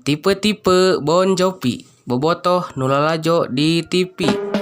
Tipe-tipe Bon Jovi bobotoh nu lalajo di TV.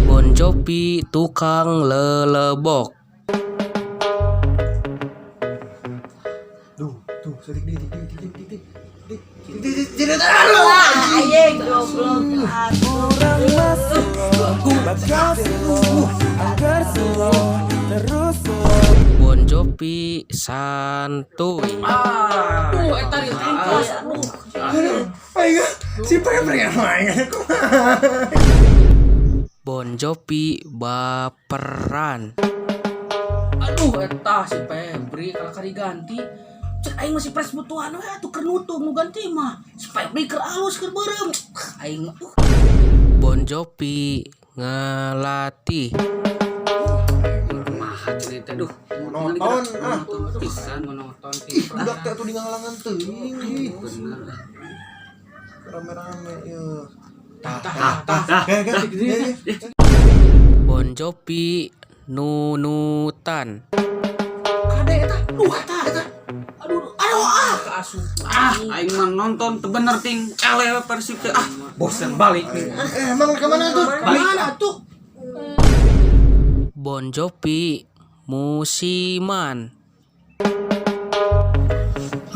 Bon Jovi tukang lelebok. Tuh, sedik. Anjing goblok. Kurang masuk bakal slow agar slow terus slow. Bon Jovi santuy. Eta di tengkos. Ayo, si Pepri yang main. Bon Jovi baperan. Aduh eta si Febri kalau diganti cek aing masih pres butuhan we atuh keur nutup nu ganti mah. Si Febri keur alus keur beureum. Aing mah Bon Jovi ngelatih. mah cerita duh. Nonton, Pisan menonton pisan. budak teh tuh di ngalangan teuing. Bener. Rame-rame ieu. Bon Jovi nunutan. Kade eta. Duh eta. Aduh keasup. Aing mah nonton teu bener ting ele Persib teh bosan balik nih. Emang kemana tuh? Mana tuh? Bon Jovi musiman.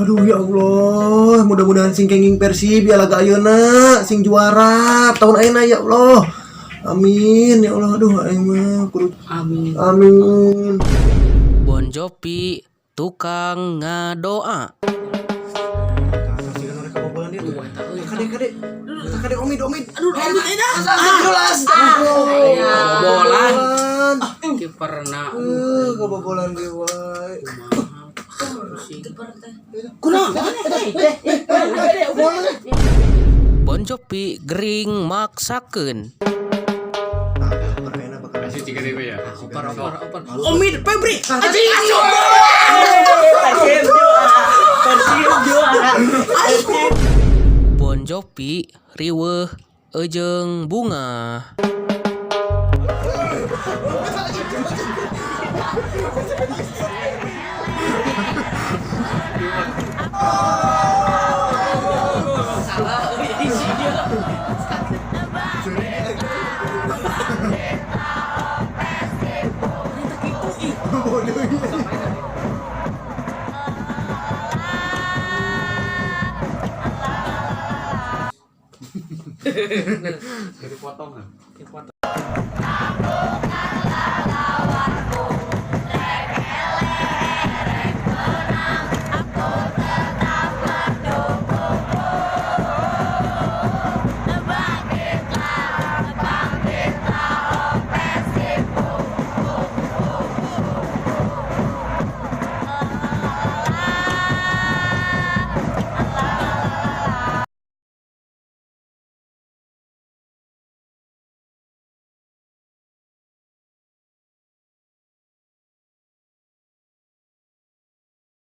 Aduh ya Allah, mudah-mudahan sing kenging Persib ya laga ayeuna sing juara tahun ayeuna ya Allah. Amin ya Allah. Aduh aing mah kudu Amin. amin. Bon Jovi tukang ngadoa. Kade omid. Aduh eta. Bolan Kiperna. Kebobolan dia wae. Bon Jovi gering maksakeun. Omid Febri. Anjing asup. Bon Jovi riweuh ejeung bunga. dipotong kan.